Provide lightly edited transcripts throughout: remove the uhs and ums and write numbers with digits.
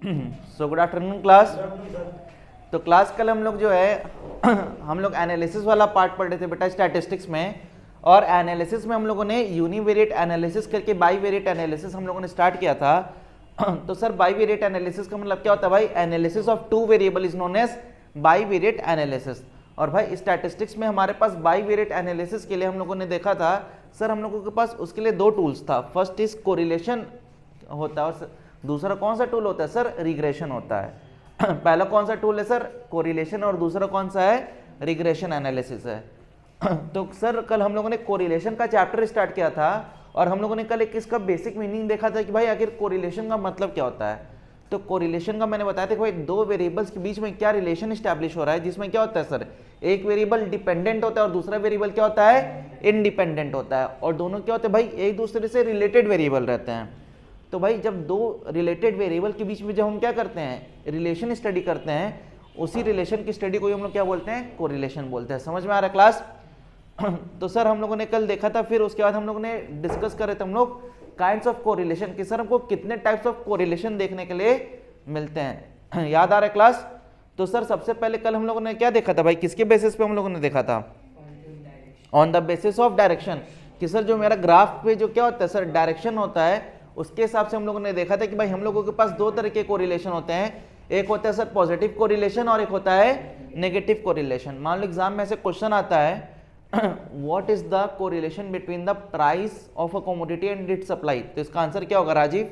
So good afternoon class. तो class कल हम लोग जो है हम लोग एनालिसिस वाला पार्ट पढ़ रहे थे बेटा स्टैटिस्टिक्स में, और एनालिसिस में हम लोगों ने यूनिवेरिएट एनालिसिस करके बाईवेरिएट एनालिसिस हम लोगों ने स्टार्ट किया था। तो सर बाईवेरिएट एनालिसिस का मतलब क्या होता है भाई? Analysis of two variable is known as bivariate analysis. और भाई स्टैटिस्टिक्स में हमारे पास बाईवेरिएट एनालिसिस के लिए हम लोगों ने देखा था सर, हम लोगों के पास उसके लिए दो टूल्स था। फर्स्ट इज कोरिलेशन होता है और दूसरा कौन सा टूल होता है सर? रिग्रेशन होता है। पहला कौन सा टूल है सर? कोरिलेशन, और दूसरा कौन सा है? रिग्रेशन एनालिसिस है। तो सर कल हम लोगों ने कोरिलेशन का चैप्टर स्टार्ट किया था, और हम लोगों ने कल एक इसका बेसिक मीनिंग देखा था कि भाई आखिर कोरिलेशन का मतलब क्या होता है। तो कोरिलेशन का मैंने बताया था कि भाई दो वेरिएबल्स के बीच में क्या रिलेशन स्टैब्लिश हो रहा है, जिसमें क्या होता है सर, एक वेरिएबल डिपेंडेंट होता है और दूसरा वेरिएबल क्या होता है? इंडिपेंडेंट होता है। और दोनों क्या होते हैं भाई? एक दूसरे से रिलेटेड वेरिएबल रहते हैं। तो भाई जब दो रिलेटेड वेरिएबल के बीच में जब हम क्या करते हैं, रिलेशन स्टडी करते हैं, उसी रिलेशन की स्टडी को हम लोग क्या बोलते हैं? कोरिलेशन बोलते हैं। समझ में आ रहा है क्लास? तो सर हम लोगों ने कल देखा था, फिर उसके बाद हम लोगों ने डिस्कस करे थे हम लोग काइंड्स ऑफ कोरिलेशन कि सर हमको कितने टाइप्स ऑफ कोरिलेशन देखने के लिए मिलते हैं। याद आ रहा है क्लास? तो सर सबसे पहले कल हम लोगों ने क्या देखा था भाई? किसके बेसिस पे हम लोगों ने देखा था? On the basis of direction. कि सर जो मेरा ग्राफ पे जो क्या होता है सर, डायरेक्शन होता है, उसके हिसाब से हम लोगों ने देखा था कि भाई हम लोगों के पास दो तरह के कोरिलेशन होते हैं। एक होता है सर पॉजिटिव कोरिलेशन और एक होता है नेगेटिव कोरिलेशन। मान लो एग्जाम में ऐसे क्वेश्चन आता है what is the correlation between the price of a commodity and it's supply, तो इसका आंसर क्या होगा राजीव?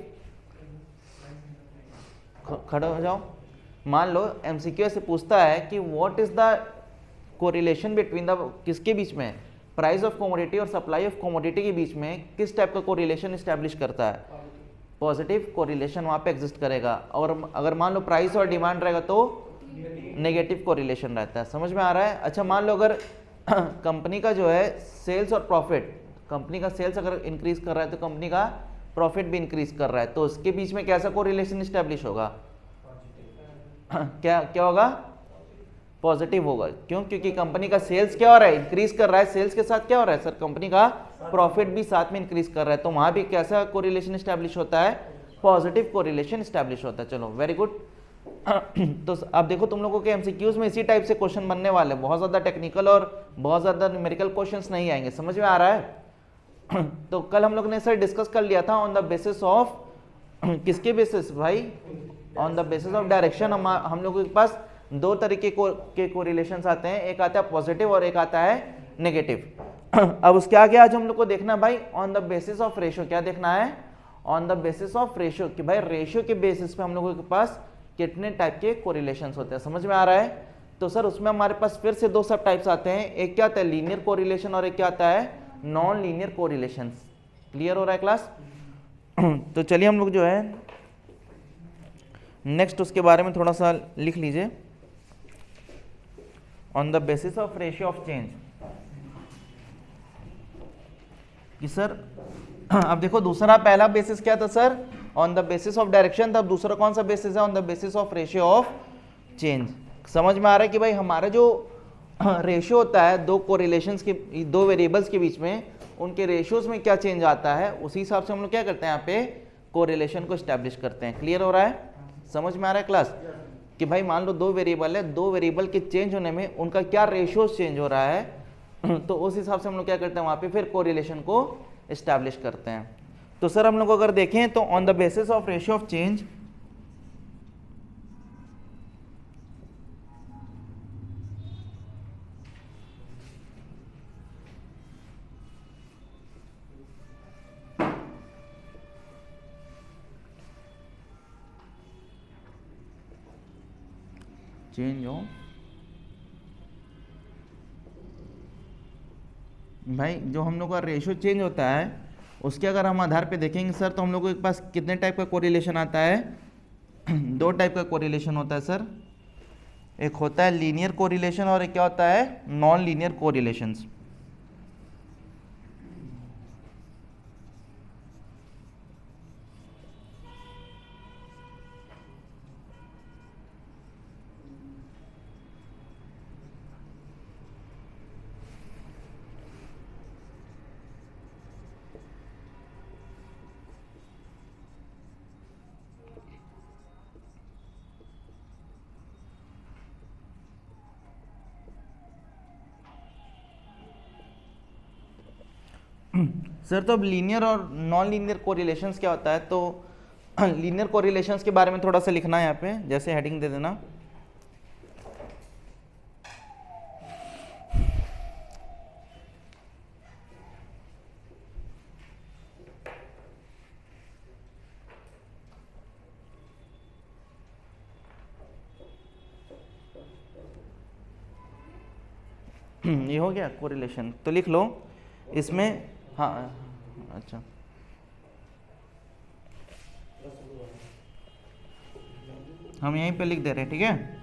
खड़े हो जाओ। मान लो एमसीक्यू से पूछता है कि what is the correlation between the, किसके बीच में? प्राइस ऑफ कमोडिटी और सप्लाई ऑफ कमोडिटी के बीच में किस टाइप का कोरिलेशन एस्टैब्लिश करता है? पॉजिटिव कोरिलेशन वहां पे एग्जिस्ट करेगा। और अगर मान लो प्राइस और डिमांड रहेगा तो नेगेटिव कोरिलेशन रहता है। समझ में आ रहा है? अच्छा मान लो अगर कंपनी का जो है सेल्स और प्रॉफिट, कंपनी का सेल्स अगर इंक्रीज कर रहा है तो कंपनी का प्रॉफिट भी इंक्रीज कर रहा है, तो उसके बीच में कैसा कोरिलेशन एस्टैब्लिश होगा? क्या क्या होगा? पॉजिटिव होगा। क्यों? क्योंकि कंपनी का सेल्स क्या हो रहा है? इंक्रीज कर रहा है। सेल्स के साथ क्या हो रहा है सर? कंपनी का प्रॉफिट भी साथ में इंक्रीज कर रहा है, तो वहां भी कैसा कोरिलेशन एस्टैब्लिश होता है? पॉजिटिव कोरिलेशन एस्टैब्लिश होता है। चलो वेरी गुड। तो अब देखो तुम लोगों के एमसीक्यूज में इसी टाइप से क्वेश्चन बनने वाले, बहुत ज्यादा टेक्निकल और बहुत ज्यादा न्यूमेरिकल क्वेश्चंस नहीं आएंगे। समझ में आ रहा है? तो कल हम लोग ने सर डिस्कस कर लिया था ऑन द बेसिस ऑफ, किसके बेसिस भाई? On the basis of direction. हम लोगों के पास दो तरीके के कोरिलेशंस आते हैं, एक आता है पॉजिटिव और एक आता है नेगेटिव। अब उसके आगे आज हम लोग को देखना है भाई on the basis of ratio. क्या देखना है? On the basis of ratio, कि भाई रेशियो के बेसिस पे हम लोगों के पास कितने टाइप के कोरिलेशंस होते हैं। समझ में आ रहा है? तो सर उसमें हमारे पास फिर से दो सब टाइप्स आते हैं, एक क्या आता है लीनियर कोरिलेशन और एक क्या आता है नॉन लीनियर कोरिलेशन। क्लियर हो रहा है क्लास? तो चलिए हम लोग जो है नेक्स्ट उसके बारे में थोड़ा सा लिख लीजिए। On the basis of ratio of change, कि सर अब देखो दूसरा, पहला बेसिस क्या था sir? On the basis of direction था। दूसरा कौन सा बेसिस है? On the basis of ratio of change. समझ में आ रहा है कि भाई हमारा जो रेशियो होता है दो कोरिलेशंस के, दो वेरिएबल्स के बीच में, उनके रेशियोज में क्या चेंज आता है, उसी हिसाब से हम लोग क्या करते हैं यहाँ पे कोरिलेशन को स्टैब्लिश करते हैं। क्लियर हो रहा है? समझ में आ रहा है क्लास? कि भाई मान लो दो वेरिएबल है, दो वेरिएबल के चेंज होने में उनका क्या रेशियो चेंज हो रहा है, तो उस हिसाब से हम लोग क्या करते हैं वहां पे फिर कोरिलेशन को एस्टैब्लिश करते हैं। तो सर हम लोग अगर देखें तो on the basis of ratio of change, change हो भाई, जो हम लोग का रेशियो चेंज होता है उसके अगर हम आधार पे देखेंगे सर, तो हम लोग के पास कितने टाइप का कोरिलेशन आता है? दो टाइप का कोरिलेशन होता है सर। एक होता है लीनियर कोरिलेशन और एक क्या होता है नॉन लीनियर कोरिलेशंस। सर तो अब लीनियर और नॉन लीनियर कोरिलेशंस क्या होता है, तो लीनियर कोरिलेशंस के बारे में थोड़ा सा लिखना है यहाँ पे, जैसे हेडिंग दे देना। ये हो गया कोरिलेशन, तो लिख लो इसमें। हाँ अच्छा, हम यहीं पे लिख दे रहे हैं, ठीक है।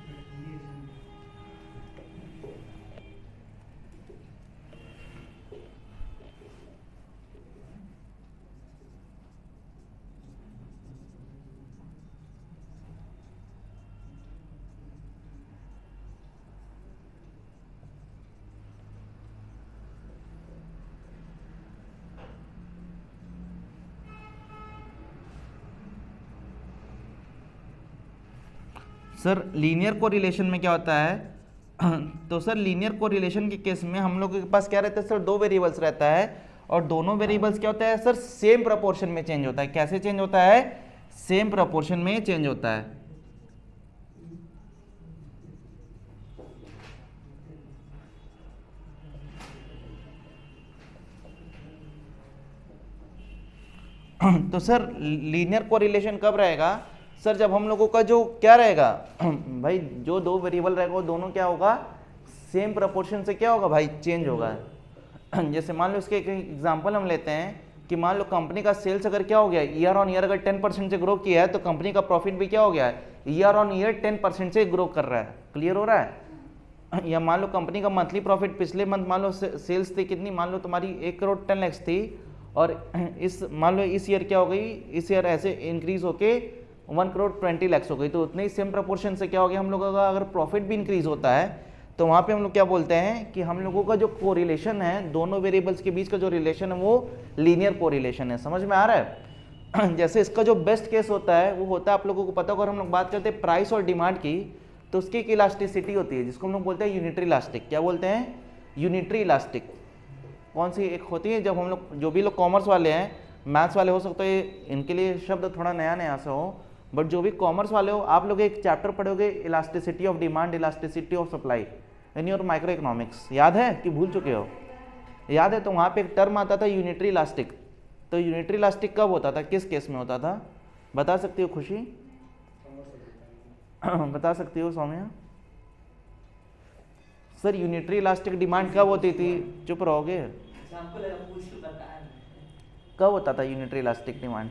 सर लीनियर कोरिलेशन में क्या होता है, तो सर लीनियर कोरिलेशन के केस में हम लोग के पास क्या रहता है सर, दो वेरिएबल्स रहता है, और दोनों वेरिएबल्स क्या होता है सर, सेम प्रोपोर्शन में चेंज होता है। कैसे चेंज होता है, सेम प्रोपोर्शन में चेंज होता है। तो सर लीनियर कोरिलेशन कब रहेगा सर, जब हम लोगों का जो क्या रहेगा भाई, जो दो वेरिएबल रहेगा वो दोनों क्या होगा, सेम प्रोपोर्शन से क्या होगा भाई, चेंज होगा। जैसे मान लो इसके एक एग्जांपल हम लेते हैं कि मान लो कंपनी का सेल्स अगर क्या हो गया, ईयर ऑन ईयर अगर 10% से ग्रो किया है, तो कंपनी का प्रॉफिट भी क्या हो गया है, ईयर ऑन ईयर 10% से ग्रो कर रहा है। क्लियर हो रहा है। या मान लो कंपनी का मंथली प्रॉफिट पिछले मंथ मान लो सेल्स थी कितनी, मान लो तुम्हारी 1 करोड़ 10 लाख थी, और इस मान लो इस ईयर क्या हो गई, इस ईयर ऐसे इंक्रीज होके 1 करोड़ 20 लाख हो गई। तो उतने ही सेम प्रोपोर्शन से क्या हो गया, हम लोगों का अगर प्रॉफिट भी इंक्रीज होता है, तो वहाँ पे हम लोग क्या बोलते हैं कि हम लोगों का जो कोरिलेशन है, दोनों वेरिएबल्स के बीच का जो रिलेशन है वो लीनियर कोरिलेशन है। समझ में आ रहा है। जैसे इसका जो बेस्ट केस होता है वो होता है, आप लोगों को पता होगा, हम लोग बात करते हैं प्राइस और डिमांड की, तो उसकी एक इलास्टिसिटी होती है जिसको हम लोग बोलते हैं यूनिटरी इलास्टिक। क्या बोलते हैं, यूनिटरी इलास्टिक। कौन सी एक होती है, जब हम लोग जो भी लोग कॉमर्स वाले हैं, मैथ्स वाले हो सकते हैं इनके लिए शब्द थोड़ा नया नया सा हो, बट जो भी कॉमर्स वाले हो, आप लोग एक चैप्टर पढ़ोगे elasticity of demand, elasticity of supply in your micro economics. याद है कि भूल चुके हो, याद है। तो वहाँ पे एक टर्म आता था यूनिटरी इलास्टिक। तो यूनिटरी इलास्टिक कब होता था, किस केस में होता था, बता सकती हो खुशी? बता सकती हो Saumya? Sir unitary elastic demand कब होती थी, चुप रहोगे, कब होता था यूनिटरी इलास्टिक डिमांड?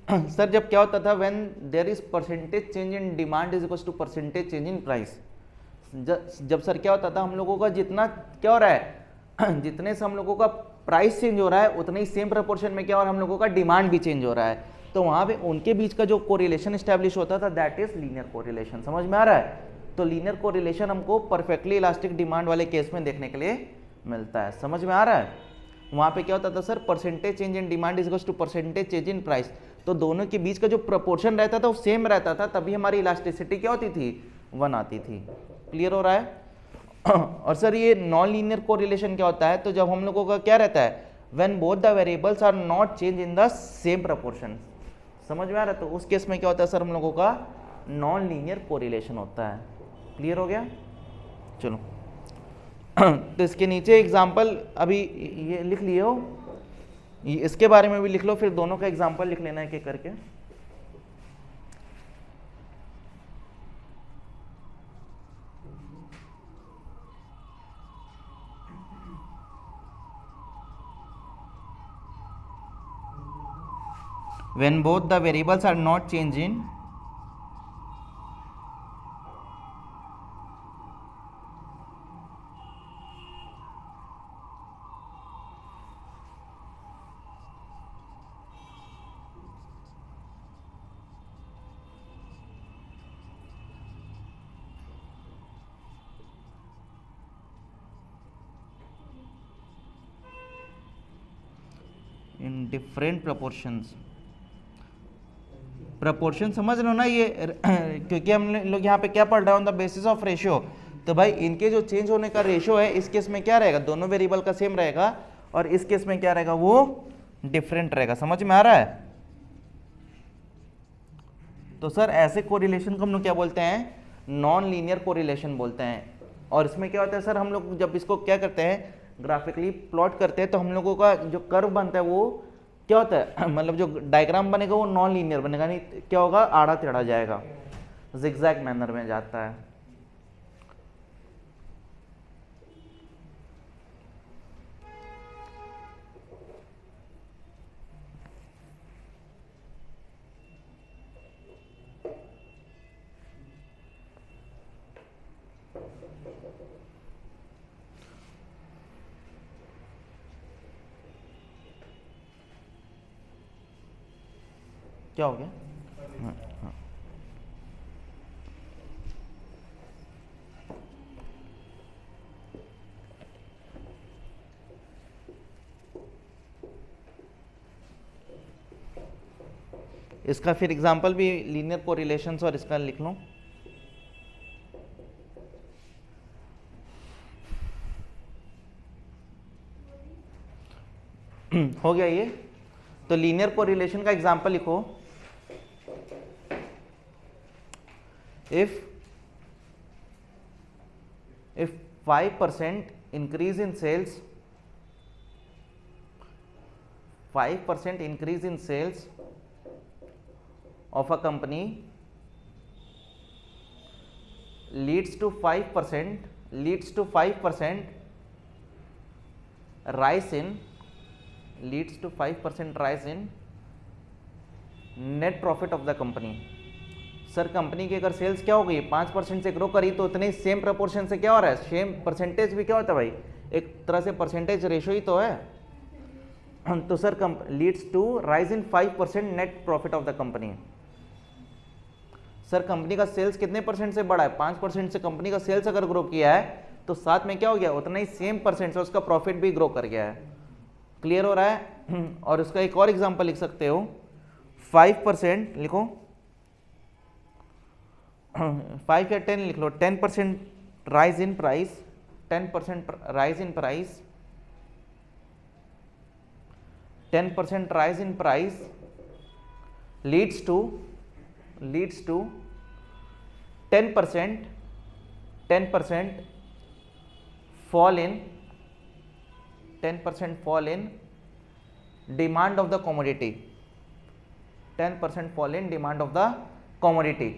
सर जब क्या होता था, when there is percentage change in demand is equals to percentage change in price. जब सर क्या होता था, हम लोगों का जितना क्या हो रहा है, जितने से हम लोगों का प्राइस चेंज हो रहा है, उतने ही सेम प्रोपोर्शन में क्या हो रहा है, हम लोगों का डिमांड भी चेंज हो रहा है। तो वहाँ पे उनके बीच का जो कोरिलेशन एस्टैब्लिश होता था, दैट इज लीनियर कोरिलेशन। समझ में आ रहा है। तो लीनियर कोरिलेशन हमको परफेक्टली इलास्टिक डिमांड वाले केस में देखने के लिए मिलता है। समझ में आ रहा है। वहाँ पे क्या होता था sir, percentage change in demand is equals to percentage change in price. तो दोनों के बीच का जो प्रोपोर्शन रहता था वो सेम रहता था, तभी हमारी इलास्टिसिटी क्या होती थी, 1 आती थी। क्लियर हो रहा है। और सर ये नॉन लीनियर कोरिलेशन क्या होता है, तो जब हम लोगों का क्या रहता है, when both the variables are not change in the same proportion. समझ में आ रहा है। तो उस केस में क्या होता है सर, हम लोगों का नॉन लीनियर कोरिलेशन होता है। क्लियर हो गया। चलो तो इसके नीचे एग्जाम्पल अभी ये लिख लिए हो, इसके बारे में भी लिख लो, फिर दोनों का एग्जाम्पल लिख लेना है करके। When both the variables are not changing, in different proportions, proportion समझ लो ना ये, क्योंकि हम लोग यहाँ पे क्या पढ़ रहे हैं, on the basis of ratio. तो भाई इनके जो चेंज होने का रेशियो है इस केस में क्या रहेगा, दोनों वेरिएबल का सेम रहेगा, और इस केस में क्या रहेगा, वो डिफरेंट रहेगा। समझ में आ रहा है? तो सर ऐसे कोरिलेशन को हम लोग क्या बोलते हैं, नॉन लीनियर कोरिलेशन बोलते हैं। और इसमें क्या होता है सर, हम लोग जब इसको क्या करते हैं, ग्राफिकली प्लॉट करते हैं, तो हम लोगों का जो कर्व बनता है वो क्या होता है मतलब जो डायग्राम बनेगा वो नॉन लीनियर बनेगा, नहीं क्या होगा, आड़ा टेढ़ा जाएगा, जिगजैग मैनर में जाता है। क्या हो गया? हाँ, हाँ। इसका फिर एग्जांपल भी लीनियर कोरिलेशंस और इसका लिख लूं। हो गया ये। तो लीनियर कोरिलेशन का एग्जांपल लिखो, if 5% increase in sales, 5% increase in sales of a company leads to 5% rise in net profit of the company। Sir company की अगर सेल्स क्या हो गई 5% से ग्रो करी, तो उतने सेम प्रपोर्शन से क्या हो रहा है, सेम परसेंटेज भी क्या होता है भाई, एक तरह से परसेंटेज रेशो ही तो है। तो sir leads to rise in 5% net profit of the company. Sir company का सेल्स कितने परसेंट से बढ़ा है, 5% से कंपनी का सेल्स अगर ग्रो किया है, तो साथ में क्या हो गया, उतना ही सेम परसेंट से उसका प्रॉफिट भी ग्रो कर गया है। क्लियर हो रहा है? और उसका एक और एग्जांपल लिख सकते हो, 5% लिखो, 5 या 10 लिख लो, 10% rise in price, 10% rise in price, 10% rise in price leads to 10% fall in demand of the commodity, 10% fall in demand of the commodity।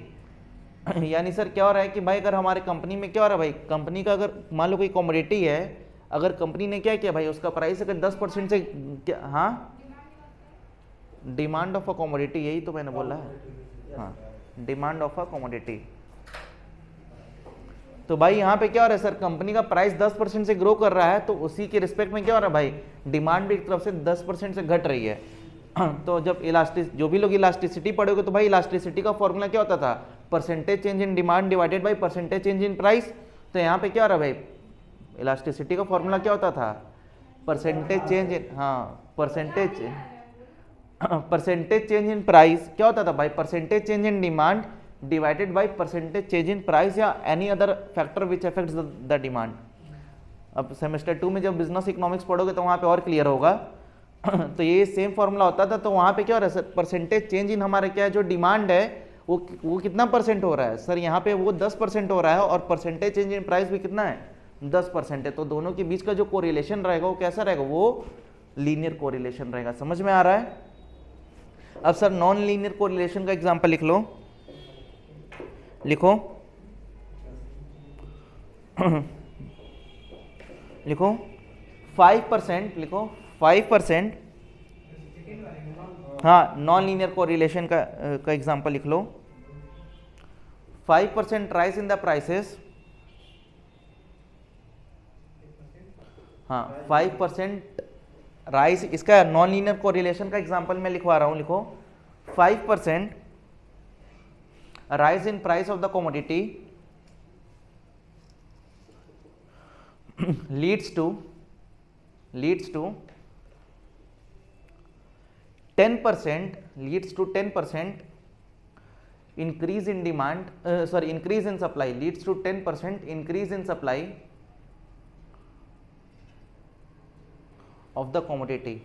यानी सर क्या हो रहा है कि भाई अगर हमारे कंपनी में क्या हो रहा है भाई, कंपनी का अगर मान लो कोई कमोडिटी है, अगर कंपनी ने क्या किया भाई, उसका प्राइस अगर 10% से क्या, हाँ डिमांड ऑफ अ कमोडिटी, यही तो मैंने बोला है, हाँ डिमांड ऑफ अ कमोडिटी। तो भाई यहाँ पे क्या हो रहा है सर, कंपनी का प्राइस 10% से ग्रो कर रहा है, तो उसी के रिस्पेक्ट में क्या हो रहा है भाई, डिमांड भी एक तरफ से 10% से घट रही है। तो जब जो भी लोग इलास्टिसिटी पढ़ोगे, तो भाई इलास्टिसिटी का फॉर्मूला क्या होता था, percentage change in demand divided by percentage change in price. तो यहाँ पे क्या हो रहा है भाई, इलास्टिसिटी का फॉर्मूला क्या होता था, परसेंटेज चेंज इन, हाँ परसेंटेज चेंज इन प्राइस क्या होता था भाई, percentage change in demand divided by percentage change in price या any other factor which affects the demand. अब सेमेस्टर 2 में जब बिजनेस इकोनॉमिक्स पढ़ोगे तो वहाँ पे और क्लियर होगा। तो ये सेम फॉर्मूला होता था। तो वहाँ पे क्या हो रहा है सर, परसेंटेज चेंज इन हमारे क्या है, जो डिमांड है वो कितना परसेंट हो रहा है सर, यहाँ पे वो 10% हो रहा है, और परसेंटेज चेंज इन प्राइस भी कितना है, 10% है। तो दोनों के बीच का जो कोरिलेशन रहेगा वो कैसा रहेगा, वो लीनियर कोरिलेशन रहेगा। समझ में आ रहा है? अब सर नॉन लीनियर कोरिलेशन का एग्जांपल लिख लो, लिखो लिखो 5%, लिखो 5%, हाँ नॉन लीनियर कोरिलेशन का एग्जांपल लिख लो, 5% राइज इन द प्राइसेस, हाँ 5% राइज, इसका नॉन लीनियर कोरिलेशन का एग्जांपल मैं लिखवा रहा हूं, लिखो 5% rise in price of the commodity leads to 10% increase in demand, sorry increase in supply leads to 10% increase in supply of the commodity.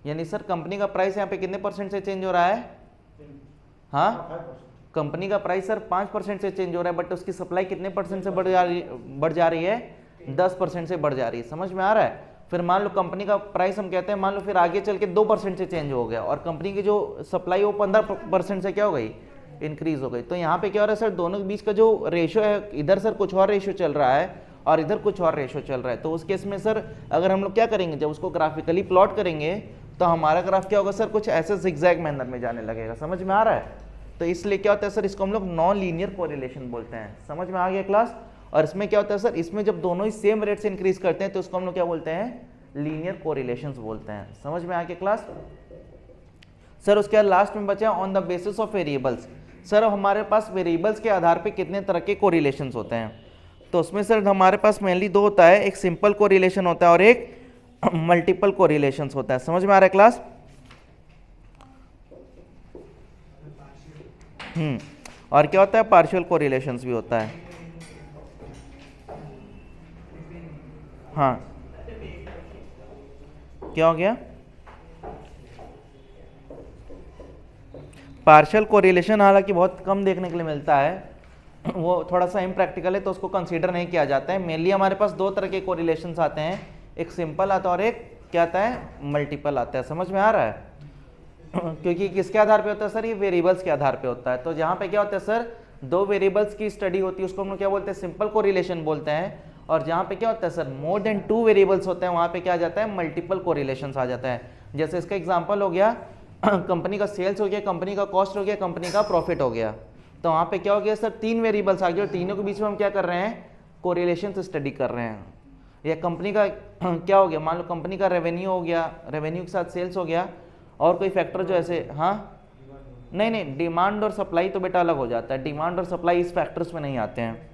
यानी sir company का प्राइस यहाँ पे कितने परसेंट से चेंज हो रहा है? हाँ, कंपनी का प्राइस सर 5% से चेंज हो रहा है, बट उसकी सप्लाई कितने परसेंट से बढ़ जा रही है? 10% से बढ़ जा रही है। समझ में आ रहा है? फिर मान लो कंपनी का प्राइस हम कहते हैं, मान लो फिर आगे चल के 2% से चेंज हो गया और कंपनी की जो सप्लाई वो 15% से क्या हो गई? इंक्रीज हो गई। तो यहाँ पे क्या हो रहा है सर, दोनों के बीच का जो रेशो है, इधर सर कुछ और रेशो चल रहा है और इधर कुछ और रेशो चल रहा है। तो उस केस में सर अगर हम लोग क्या करेंगे, जब उसको ग्राफिकली प्लॉट करेंगे तो हमारा ग्राफ क्या होगा सर, कुछ ऐसे जिगजैग मैनर में जाने लगेगा। समझ में आ रहा है? तो इसलिए क्या होता है सर, इसको हम लोग नॉन लीनियर कोरिलेशन बोलते हैं। समझ में आ गया क्लास? और इसमें क्या होता है सर, इसमें जब दोनों ही सेम रेट से इंक्रीज करते हैं तो उसको हम लोग क्या बोलते हैं? लीनियर कोरिलेशंस बोलते हैं। समझ में आ गया क्लास? सर उसके बाद लास्ट में बचा on the basis of variables. Sir हमारे पास वेरिएबल्स के आधार पे कितने तरह के कोरिलेशंस होते हैं? तो उसमें सर हमारे पास मेनली दो होता है, एक सिंपल कोरिलेशन होता है और एक मल्टीपल कोरिलेशंस होता है। समझ में आ रहा है क्लास? और क्या होता है? पार्शियल कोरिलेशंस भी होता है। हाँ, क्या हो गया? पार्शियल कोरिलेशन हालांकि बहुत कम देखने के लिए मिलता है, वो थोड़ा सा इम्प्रैक्टिकल है तो उसको कंसीडर नहीं किया जाता है। मेनली हमारे पास दो तरह के कोरिलेशंस आते हैं, एक सिंपल आता है और एक क्या आता है? मल्टीपल आता है। समझ में आ रहा है? क्योंकि किसके आधार पे होता है सर? ये वेरिएबल्स के आधार पे होता है। तो जहाँ पे क्या होता है सर, दो वेरिएबल्स की स्टडी होती है उसको हम लोग क्या बोलते हैं? सिंपल कोरिलेशन बोलते हैं। और जहाँ पे क्या होता है सर, मोर देन 2 वेरिएबल्स होते हैं, वहाँ पे क्या आ जाता है? मल्टीपल कोरिलेशंस आ जाता है। जैसे इसका एग्जांपल हो गया कंपनी का सेल्स हो गया, कंपनी का कॉस्ट हो गया, कंपनी का प्रॉफिट हो गया। तो वहाँ पे क्या हो गया सर, 3 वेरिएबल्स आ गए और तीनों के बीच में हम क्या कर रहे हैं? कोरिलेशन स्टडी कर रहे हैं। या कंपनी का क्या हो गया, मान लो कंपनी का रेवेन्यू हो गया, रेवेन्यू के साथ सेल्स हो गया, और कोई फैक्टर जो ऐसे, हाँ नहीं, डिमांड और सप्लाई तो बेटा अलग हो जाता है। डिमांड और सप्लाई इस फैक्टर्स में नहीं आते हैं।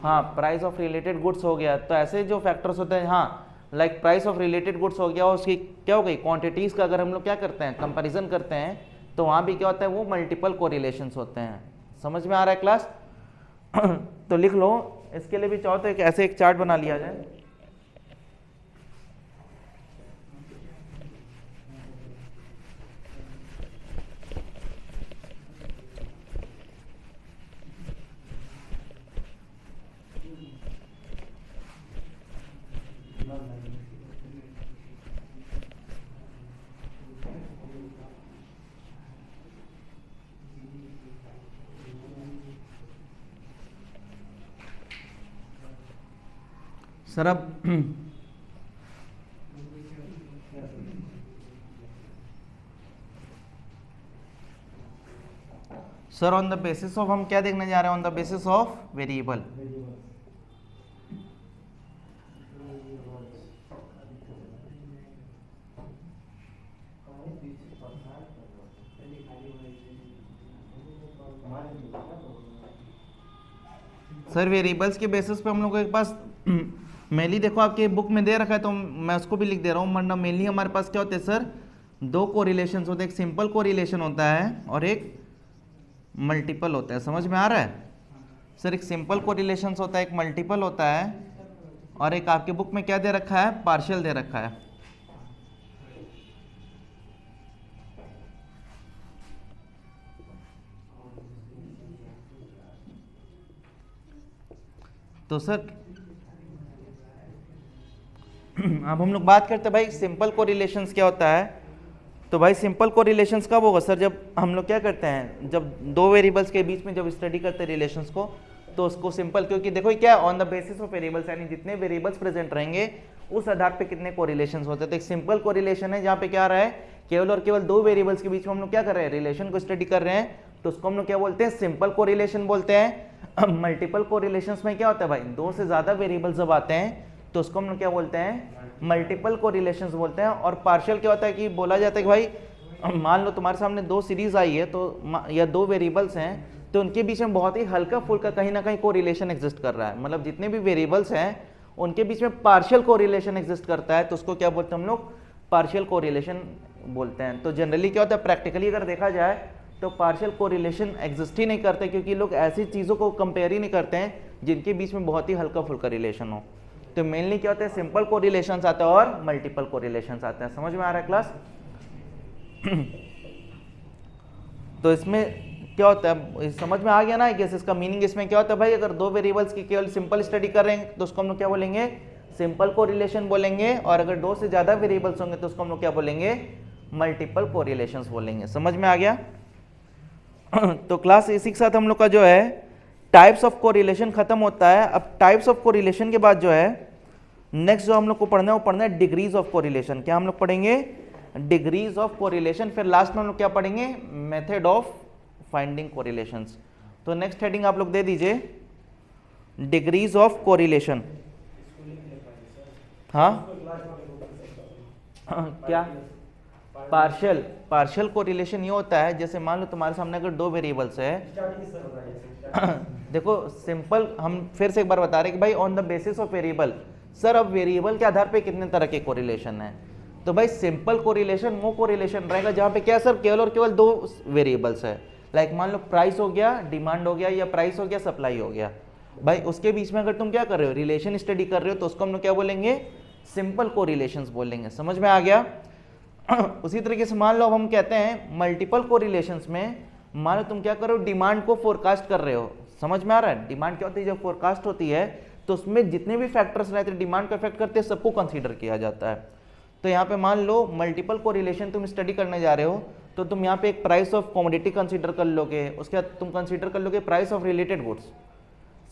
हाँ, प्राइस ऑफ रिलेटेड गुड्स हो गया। तो ऐसे जो फैक्टर्स होते हैं, हाँ like price of related goods हो गया और उसकी क्या हो गई? क्वांटिटीज का अगर हम लोग क्या करते हैं? कंपैरिजन करते हैं, तो वहाँ भी क्या होता है? वो मल्टीपल कोरिलेशंस होते हैं। समझ में आ रहा है क्लास? तो लिख लो, इसके लिए भी चाहो तो ऐसे एक चार्ट बना लिया जाए। सर अब sir on the basis of हम क्या देखने जा रहे हैं? On the basis of variable. Sir variables के बेसिस पे हम लोग के पास मेनली देखो आपके बुक में दे रखा है तो मैं उसको भी लिख दे रहा हूँ। वरना मेनली हमारे पास क्या होते हैं सर, दो कोरिलेशंस होते हैं, एक सिंपल कोरिलेशन होता है और एक मल्टीपल होता है। समझ में आ रहा है सर? एक सिंपल कोरिलेशंस होता है, एक मल्टीपल होता है, और एक आपके बुक में क्या दे रखा है? पार्शियल दे रखा है। तो सर अब हम लोग बात करते हैं भाई सिंपल कोरिलेशंस क्या होता है। तो भाई सिंपल कोरिलेशंस कब होगा सर? जब हम लोग क्या करते हैं, जब दो वेरिएबल्स के बीच में जब स्टडी करते हैं रिलेशंस को, तो उसको सिंपल, क्योंकि देखो क्या on the basis of variables, यानी जितने वेरिएबल्स प्रेजेंट रहेंगे उस आधार पे कितने कोरिलेशंस होते हैं। तो एक सिंपल कोरिलेशन है जहाँ पे क्या आ रहा है, केवल और केवल दो वेरिएबल्स के बीच में हम लोग क्या कर रहे हैं? रिलेशन को स्टडी कर रहे हैं, तो उसको हम लोग क्या बोलते हैं? सिंपल कोरिलेशन बोलते हैं। मल्टीपल कोरिलेशंस में क्या होता है भाई, दो से ज्यादा वेरिएबल्स जब आते हैं तो उसको हम लोग क्या बोलते हैं? मल्टीपल कोरिलेशंस बोलते हैं। और पार्शियल क्या होता है कि बोला जाता है कि भाई मान लो तुम्हारे सामने दो सीरीज आई है, तो या दो वेरिएबल्स हैं, तो उनके बीच में बहुत ही हल्का फुल्का कहीं ना कहीं कोरिलेशन एग्जिस्ट कर रहा है। मतलब जितने भी वेरिएबल्स हैं उनके बीच में पार्शियल कोरिलेशन एग्जिस्ट करता है, तो उसको क्या बोलते हैं हम लोग? पार्शियल कोरिलेशन बोलते हैं। तो जनरली क्या होता है, प्रैक्टिकली अगर देखा जाए तो पार्शियल कोरिलेशन एग्जिस्ट ही नहीं करते, क्योंकि लोग ऐसी चीज़ों को कंपेयर ही नहीं करते हैं जिनके बीच में बहुत ही हल्का फुल्का रिलेशन हो। तो मेनली क्या होता है, सिंपल कोरिलेशंस आते हैं और मल्टीपल कोरिलेशंस आते हैं। समझ में आ रहा है क्लास? तो इसमें क्या होता है, समझ में आ गया ना कि इसका मीनिंग इसमें क्या होता है भाई, अगर दो वेरिएबल्स की केवल सिंपल स्टडी कर रहे हैं तो उसको हम लोग क्या बोलेंगे, सिंपल कोरिलेशन बोलेंगे, और अगर दो से ज़्यादा वेरिएबल्स होंगे तो उसको हम लोग क्या बोलेंगे, मल्टीपल कोरिलेशंस बोलेंगे। समझ में आ गया? तो क्लास इसी के साथ हम लोग का जो है टाइप्स ऑफ कोरिलेशन खत्म होता है। अब टाइप्स ऑफ कोरिलेशन के बाद जो है नेक्स्ट जो हम लोग को पढ़ना है वो पढ़ना है डिग्रीज ऑफ कोरिलेशन। क्या हम लोग पढ़ेंगे, डिग्रीज ऑफ कोरिलेशन। फिर लास्ट में हम लोग क्या पढ़ेंगे, मेथड ऑफ फाइंडिंग कोरिलेशंस। तो नेक्स्ट हेडिंग आप लोग दे दीजिए, डिग्रीज ऑफ कोरिलेशन। हाँ क्या, पार्शियल कोरिलेशन ये होता है, जैसे मान लो तुम्हारे सामने अगर दो वेरिएबल्स है देखो सिंपल, हम फिर से एक बार बता रहे हैं कि भाई on the basis of variable, sir अब वेरिएबल के आधार पे कितने तरह के कोरिलेशन है। तो भाई सिंपल कोरिलेशन वो कोरिलेशन रहेगा जहां पे क्या सर, केवल और केवल दो वेरिएबल्स है। लाइक मान लो प्राइस हो गया, डिमांड हो गया, या प्राइस हो गया, सप्लाई हो गया। भाई उसके बीच में अगर तुम क्या कर रहे हो, रिलेशन स्टडी कर रहे हो, तो उसको हम लोग क्या बोलेंगे, सिंपल कोरिलेशंस बोलेंगे। समझ में आ गया? उसी तरीके से मान लो अब हम कहते हैं मल्टीपल कोरिलेशंस में, मान लो तुम क्या कर रहे हो, डिमांड को फोरकास्ट कर रहे हो। समझ में आ रहा है? डिमांड क्या होती है, जब फोरकास्ट होती है तो उसमें जितने भी फैक्टर्स रहते हैं डिमांड को अफेक्ट करते हैं, सबको कंसीडर किया जाता है। तो यहाँ पे मान लो मल्टीपल कोरिलेशन तुम स्टडी करने जा रहे हो, तो तुम यहाँ पे एक प्राइस ऑफ कमोडिटी कंसीडर कर लोगे, उसके बाद तुम कंसीडर कर लोगे प्राइस ऑफ रिलेटेड गुड्स।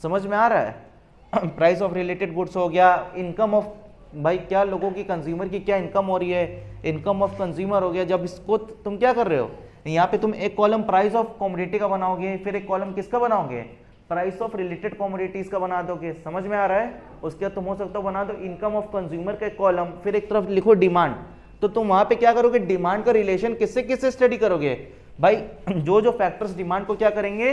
समझ में आ रहा है? प्राइस ऑफ रिलेटेड गुड्स हो गया, इनकम ऑफ, भाई क्या लोगों की, कंज्यूमर की क्या इनकम हो रही है, इनकम ऑफ कंज्यूमर हो गया। जब इसको तुम क्या कर रहे हो, यहाँ पे तुम एक कॉलम प्राइस ऑफ कमोडिटी का बनाओगे, फिर एक कॉलम किसका बनाओगे, प्राइस ऑफ रिलेटेड कमोडिटीज का बना दोगे। समझ में आ रहा है? उसके बाद तुम हो सकता है बना दो इनकम ऑफ कंज्यूमर का एक कॉलम, फिर एक तरफ लिखो डिमांड। तो तुम वहां पे क्या करोगे, डिमांड का रिलेशन किससे किससे स्टडी करोगे, भाई जो जो फैक्टर्स डिमांड को क्या करेंगे,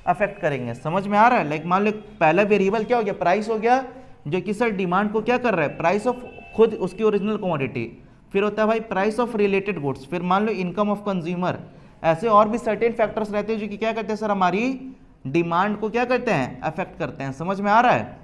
अफेक्ट करेंगे। समझ में आ रहा है? लाइक मान लो पहला वेरिएबल क्या हो गया, प्राइस हो गया, जो कि सर डिमांड को क्या कर रहा है, प्राइस ऑफ खुद उसकी ओरिजिनल कमोडिटी। फिर होता है भाई प्राइस ऑफ रिलेटेड गुड्स, फिर मान लो इनकम ऑफ कंज्यूमर। ऐसे और भी सर्टेन फैक्टर्स रहते हैं जो कि क्या करते हैं सर, हमारी डिमांड को क्या करते हैं, अफेक्ट करते हैं। समझ में आ रहा है?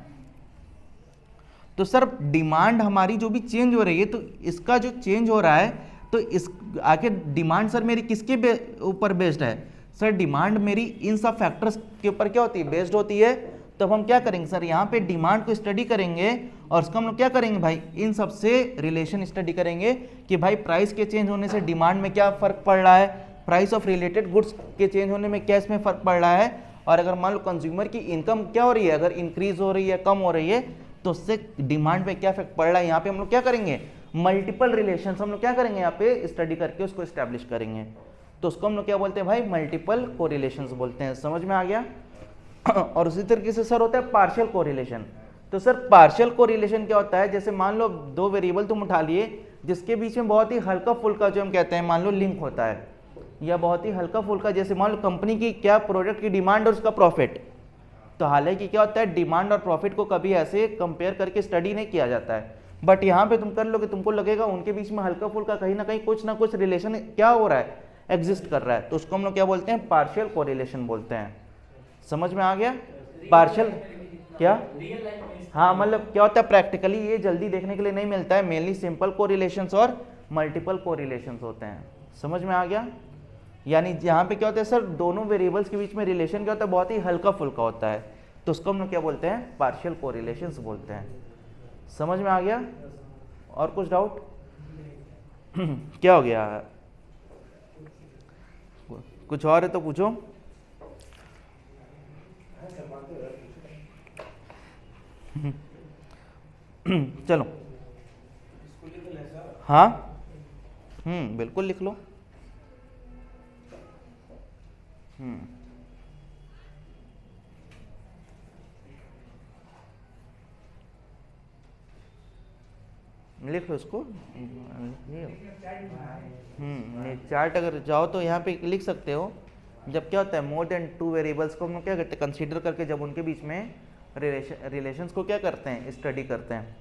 तो सर डिमांड हमारी जो भी चेंज हो रही है, तो इसका जो चेंज हो रहा है, तो इस आखिर डिमांड सर मेरी किसके ऊपर बेस्ड है, सर डिमांड मेरी इन सब फैक्टर्स के ऊपर क्या होती है, बेस्ड होती है। तो हम क्या करेंगे सर, यहाँ पे डिमांड को स्टडी करेंगे और उसका हम लोग क्या करेंगे भाई, इन सब से रिलेशन स्टडी करेंगे कि भाई प्राइस के चेंज होने से डिमांड में क्या फर्क पड़ रहा है, प्राइस ऑफ रिलेटेड गुड्स के चेंज होने में क्या इसमें फर्क पड़ रहा है, और अगर मान लो कंज्यूमर की इनकम क्या हो रही है, अगर इंक्रीज हो रही है, कम हो रही है, तो उससे डिमांड पे क्या इफेक्ट पड़ रहा है। यहाँ पे हम लोग क्या करेंगे, मल्टीपल रिलेशंस हम लोग क्या करेंगे यहाँ पे स्टडी करके उसको एस्टैब्लिश करेंगे। तो उसको हम लोग क्या बोलते हैं भाई, मल्टीपल कोरिलेशंस बोलते हैं। समझ में आ गया? और उसी तरीके से सर होता है पार्शियल कोरिलेशन। तो सर पार्शियल कोरिलेशन क्या होता है, जैसे मान लो दो वेरिएबल तुम उठा लिए जिसके बीच में बहुत ही हल्का फुल्का जो हम कहते हैं मान लो लिंक होता है, या बहुत ही हल्का फुल्का, जैसे मान लो कंपनी की क्या प्रोडक्ट की डिमांड और उसका प्रॉफिट। तो हालांकि क्या होता है, डिमांड और प्रॉफिट को कभी ऐसे कंपेयर करके स्टडी नहीं किया जाता है, बट यहाँ पे तुम कर लोगे, तुमको लगेगा उनके बीच में हल्का फुल्का कहीं ना कुछ रिलेशन क्या हो रहा है, एग्जिस्ट कर रहा है। तो उसको हम लोग क्या बोलते हैं, पार्शियल कोरिलेशन बोलते हैं। समझ में आ गया? पार्शियल क्या, हाँ मतलब क्या होता है प्रैक्टिकली ये जल्दी देखने के लिए नहीं मिलता है, मेनली सिंपल कोरिलेशंस और मल्टीपल कोरिलेशंस होते हैं। समझ में आ गया? यानी यहाँ पे क्या होता है सर, दोनों वेरिएबल्स के बीच में रिलेशन क्या होता है, बहुत ही हल्का फुल्का होता है, तो उसको हम लोग क्या बोलते हैं, पार्शियल कोरिलेशंस बोलते हैं। समझ में आ गया? और कुछ डाउट? क्या हो गया, कुछ और है तो पूछो। चलो हाँ, बिल्कुल लिख लो। लिख लो इसको। चार्ट अगर जाओ तो यहाँ पे लिख सकते हो। जब क्या होता है, मोर देन टू वेरिएबल्स को हम लोग क्या करते हैं, कंसीडर करके जब उनके बीच में रिलेशंस को क्या करते हैं, स्टडी करते हैं।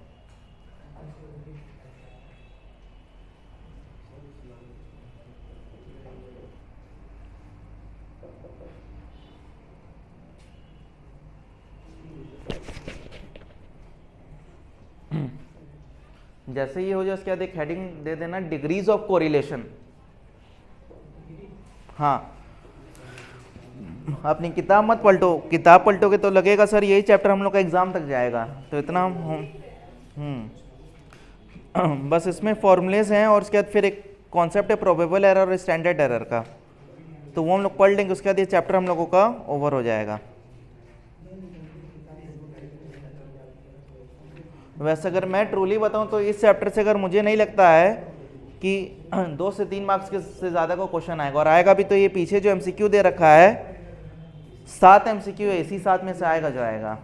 जैसे ये हो जाए उसके बाद एक हेडिंग दे देना डिग्रीज ऑफ कोरिलेशन। हाँ, अपनी किताब मत पलटो, किताब पलटोगे तो लगेगा सर यही चैप्टर हम लोग का एग्जाम तक जाएगा, तो इतना हम बस इसमें फॉर्मूलेज हैं और उसके बाद फिर एक कॉन्सेप्ट है प्रोबेबल एरर और स्टैंडर्ड एरर का, तो वो हम लोग पढ़ लेंगे, उसके बाद ये चैप्टर हम लोगों का ओवर हो जाएगा। वैसे अगर मैं ट्रूली बताऊं तो इस चैप्टर से अगर मुझे नहीं लगता है कि 2 से 3 मार्क्स के से ज़्यादा का क्वेश्चन आएगा, और आएगा भी तो ये पीछे जो एमसीक्यू दे रखा है 7 एमसीक्यू है, इसी 7 में से आएगा जो आएगा।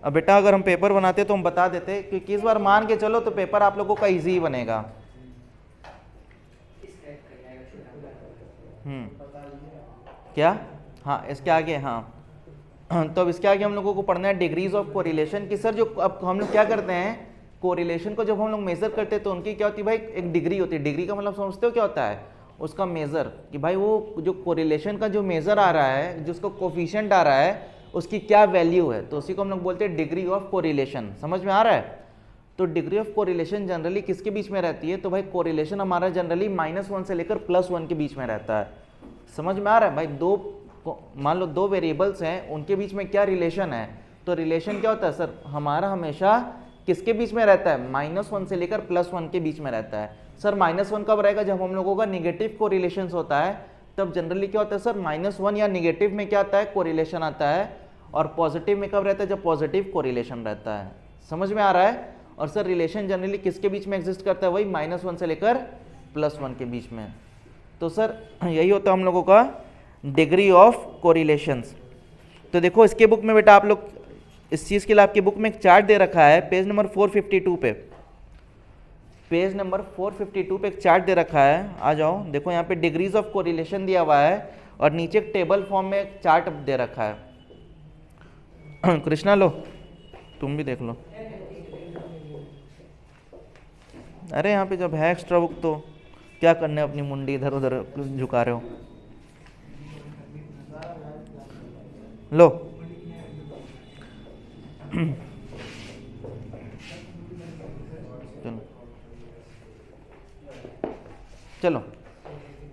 अब बेटा अगर हम पेपर बनाते तो हम बता देते, क्योंकि इस बार मान के चलो तो पेपर आप लोगों का इजी बनेगा। क्या? हाँ इसके आगे, हाँ तो अब इसके आगे हम लोगों को पढ़ना है डिग्रीज ऑफ कोरिलेशन की। सर जो अब हम लोग क्या करते हैं, कोरिलेशन को जब हम लोग मेजर करते हैं तो उनकी क्या होती है भाई, एक डिग्री होती है। डिग्री का मतलब समझते हो क्या होता है, उसका मेजर, कि भाई वो जो कोरिलेशन का जो मेजर आ रहा है, जिसको कोफिशिएंट आ रहा है, उसकी क्या वैल्यू है, तो उसी को हम लोग बोलते हैं डिग्री ऑफ कोरिलेशन। समझ में आ रहा है? तो डिग्री ऑफ कोरिलेशन जनरली किसके बीच में रहती है, तो भाई कोरिलेशन हमारा जनरली -1 से लेकर +1 के बीच में रहता है। समझ में आ रहा है भाई? मान लो 2 वेरिएबल्स हैं, उनके बीच में क्या रिलेशन है, तो रिलेशन क्या होता है सर, हमारा हमेशा किसके बीच में रहता है, -1 से लेकर +1 के बीच में रहता है। सर -1 कब रहेगा, जब हम लोगों का निगेटिव कोरिलेशन होता है, तब जनरली क्या होता है सर, -1 या निगेटिव में क्या आता है, कोरिलेशन आता है। और पॉजिटिव में कब रहता है, जब पॉजिटिव कोरिलेशन रहता है। समझ में आ रहा है? और सर रिलेशन जनरली किसके बीच में एग्जिस्ट करता है, वही -1 से लेकर +1 के बीच में। तो सर यही होता है हम लोगों का डिग्री ऑफ कोरिलेशंस। तो देखो इसके बुक में बेटा आप लोग इस चीज़ के लिए आपकी बुक में एक चार्ट दे रखा है, पेज नंबर 452 पे, पेज नंबर 452 पे एक चार्ट दे रखा है। आ जाओ देखो, यहाँ पे डिग्रीज ऑफ कोरिलेशन दिया हुआ है और नीचे एक टेबल फॉर्म में एक चार्ट दे रखा है। कृष्णा लो, तुम भी देख लो। अरे यहाँ पे जब है एक्स्ट्रा बुक तो क्या करने, अपनी मुंडी इधर उधर झुका रहे हो। लो चलो चलो,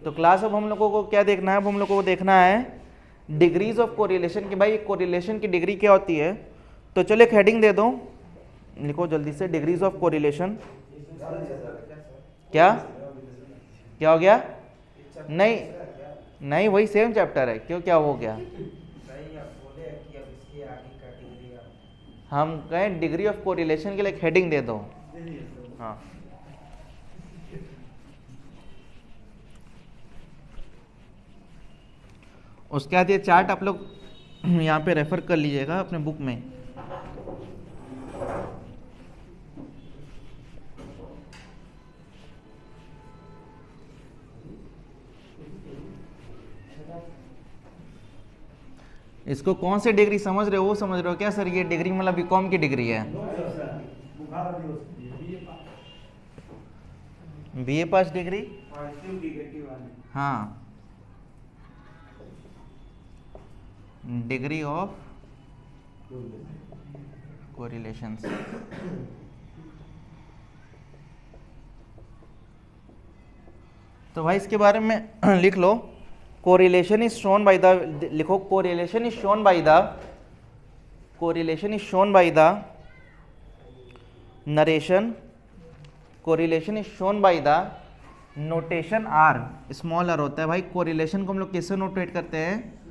तो क्लास अब हम लोगों को क्या देखना है, अब हम लोगों को देखना है डिग्रीज ऑफ कोरिलेशन की। भाई कोरिलेशन की डिग्री क्या होती है, तो चलो एक हेडिंग दे दो, लिखो जल्दी से, डिग्रीज ऑफ कोरिलेशन। क्या क्या हो गया? नहीं नहीं, वही सेम चैप्टर है, क्यों क्या हो गया? हम कहें डिग्री ऑफ कोरिलेशन के लिए एक हेडिंग दे दो। हाँ उसके बाद ये चार्ट आप लोग यहाँ पे रेफर कर लीजिएगा अपने बुक में। इसको कौन सी डिग्री समझ रहे हो, वो समझ रहे हो क्या सर? ये डिग्री मतलब बीकॉम की डिग्री है, बीए पास डिग्री। हाँ, डिग्री ऑफ कोरिलेशंस। तो भाई इसके बारे में लिख लो, correlation is shown by the, लिखो correlation is shown by the, correlation is shown by the narration, correlation is shown by the notation R, small R होता है भाई। कोरिलेशन को हम लोग किससे नोटेट करते हैं?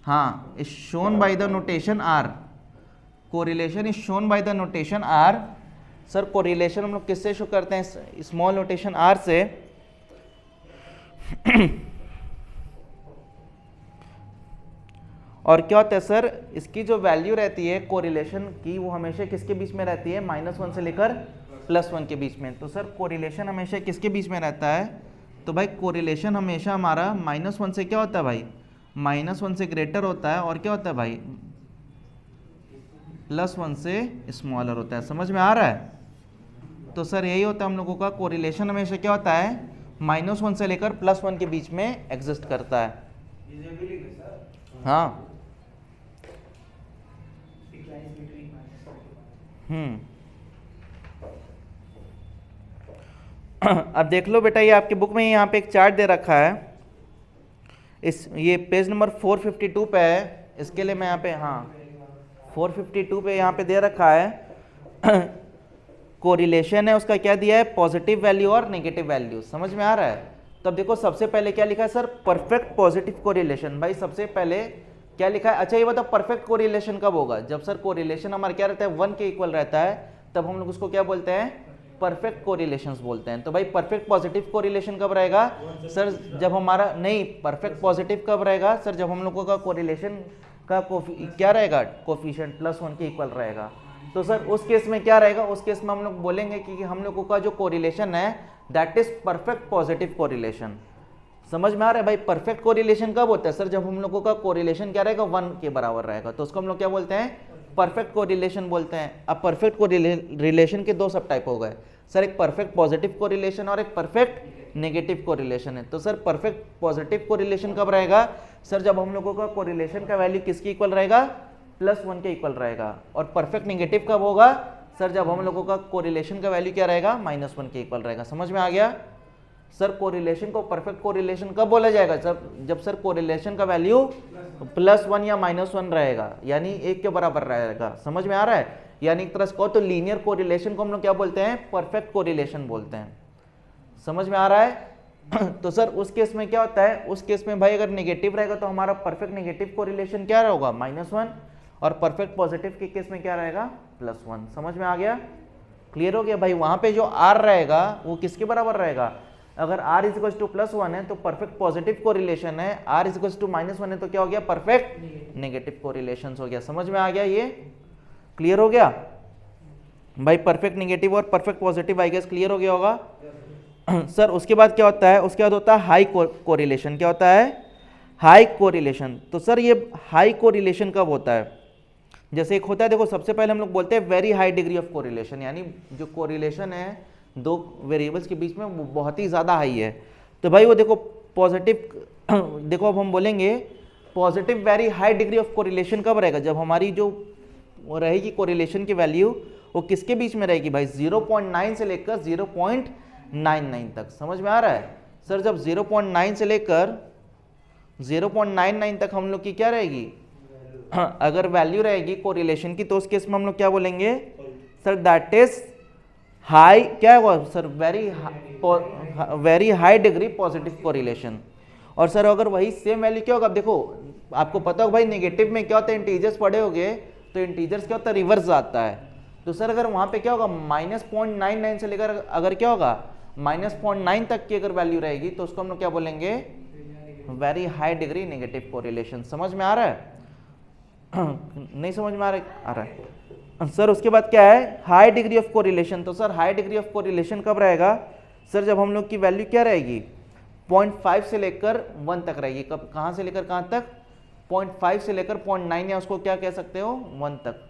हाँ, is shown by the notation R, correlation is shown by the notation R. Sir correlation हम लोग किससे शो करते हैं? स्मॉल नोटेशन आर से। और क्या होता है सर, इसकी जो वैल्यू रहती है कोरिलेशन की, वो हमेशा किसके बीच में रहती है? -1 से लेकर +1 के बीच में। तो सर कोरिलेशन हमेशा किसके बीच में रहता है? तो भाई कोरिलेशन हमेशा हमारा -1 से क्या होता है भाई? -1 से ग्रेटर होता है, और क्या होता है भाई? +1 से स्मॉलर होता है। समझ में आ रहा है? तो सर यही होता है हम लोगों का, कोरिलेशन हमेशा क्या होता है? -1 से लेकर +1 के बीच में एग्जिस्ट करता है। हाँ अब देख लो बेटा, ये आपके बुक में यहाँ पे एक चार्ट दे रखा है, ये पेज नंबर 452 पे है। इसके लिए मैं यहाँ पे 452 पे यहाँ पे दे रखा है कोरिलेशन है, उसका क्या दिया है, पॉजिटिव वैल्यू और नेगेटिव वैल्यू। समझ में आ रहा है? तब देखो सबसे पहले क्या लिखा है सर, परफेक्ट पॉजिटिव कोरिलेशन। भाई सबसे पहले क्या लिखा है? अच्छा ये बताओ परफेक्ट कोरिलेशन कब होगा? जब सर कोरिलेशन हमारा क्या रहता है, 1 के इक्वल रहता है, तब हम लोग उसको क्या बोलते हैं, परफेक्ट कोरिलेशंस बोलते हैं। तो भाई परफेक्ट पॉजिटिव कोरिलेशन कब रहेगा सर? जब हमारा नहीं, परफेक्ट पॉजिटिव कब रहेगा सर? जब हम लोगों का कोरिलेशन का क्या रहेगा, कोफिशिएंट +1 के इक्वल रहेगा। तो सर उस केस में क्या रहेगा, उस केस में हम लोग बोलेंगे कि हम लोगों का जो कोरिलेशन है that is perfect positive correlation. समझ में आ रहा है भाई? परफेक्ट कोरिलेशन कब होता है सर? जब हम लोगों का कोरिलेशन क्या रहेगा, 1 के बराबर रहेगा, तो उसको हम लोग क्या बोलते हैं, परफेक्ट कोरिलेशन बोलते हैं। अब परफेक्ट कोरिलेशन के 2 सब टाइप हो गए सर, एक परफेक्ट पॉजिटिव कोरिलेशन और एक परफेक्ट नेगेटिव कोरिलेशन है। तो सर परफेक्ट पॉजिटिव कोरिलेशन कब रहेगा सर? जब हम लोगों का कोरिलेशन का वैल्यू किसके इक्वल रहेगा, +1 के इक्वल रहेगा। और परफेक्ट नेगेटिव कब होगा सर? जब हम लोगों का कोरिलेशन का वैल्यू क्या रहेगा, -1 के इक्वल रहेगा। समझ में आ गया सर? कोरिलेशन को परफेक्ट कोरिलेशन कब बोला जाएगा सर? जब सर कोरिलेशन का वैल्यू +1 या -1 रहेगा, यानी 1 के बराबर रहेगा। समझ में आ रहा है? यानी एक तरह से कहो तो लीनियर कोरिलेशन को हम लोग क्या बोलते हैं, परफेक्ट कोरिलेशन बोलते हैं। समझ में आ रहा है? तो सर उस केस में क्या होता है, उस केस में भाई अगर नेगेटिव रहेगा तो हमारा परफेक्ट नेगेटिव कोरिलेशन क्या होगा, -1, और परफेक्ट पॉजिटिव के केस में क्या रहेगा, +1। समझ में आ गया? क्लियर हो गया भाई? वहां पे जो r रहेगा वो किसके बराबर रहेगा? अगर r = +1 है तो परफेक्ट पॉजिटिव कोरिलेशन है, r = -1 है तो क्या हो गया, परफेक्ट नेगेटिव कोरिलेशन हो गया। समझ में आ गया? ये क्लियर हो गया भाई? परफेक्ट नेगेटिव और perfect positive I guess clear हो गया होगा सर उसके बाद क्या होता है, उसके बाद होता है हाई कोरिलेशन। क्या होता है, हाई कोरिलेशन। तो सर ये हाई कोरिलेशन कब होता है? जैसे एक होता है, देखो सबसे पहले हम लोग बोलते हैं very high degree of correlation, यानी जो कोरिलेशन है 2 वेरिएबल्स के बीच में वो बहुत ही ज़्यादा हाई है। तो भाई वो देखो पॉजिटिव देखो अब हम बोलेंगे positive very high degree of correlation कब रहेगा? जब हमारी जो रहेगी कोरिलेशन की वैल्यू वो किसके बीच में रहेगी भाई, 0.9 से लेकर 0.99 तक। समझ में आ रहा है सर? जब 0.9 से लेकर 0.99 तक हम लोग की क्या रहेगी, अगर वैल्यू रहेगी कोरिलेशन की, तो उस केस में हम लोग क्या बोलेंगे सर, दैट इज हाई, क्या होगा sir, very high degree positive correlation. और सर अगर वही सेम वैल्यू क्या होगा, अब देखो आपको पता होगा भाई नेगेटिव में क्या होता है, इंटीजर्स पढ़े होगे तो इंटीजर्स क्या होता है, रिवर्स आता है। तो सर अगर वहां पे क्या होगा, -0.99 से लेकर अगर क्या होगा -0.9 तक की अगर वैल्यू रहेगी तो उसको हम लोग क्या बोलेंगे, very high degree negative correlation. समझ में आ रहा है? नहीं समझ में आ रहा है सर? उसके बाद क्या है, हाई डिग्री ऑफ कोरिलेशन। तो sir high degree of correlation कब रहेगा सर? जब हम लोग की वैल्यू क्या रहेगी, 0.5 से लेकर 1 तक रहेगी। कब, कहां से लेकर कहां तक, 0.5 से लेकर 0.9 या उसको क्या कह सकते हो, 1 तक।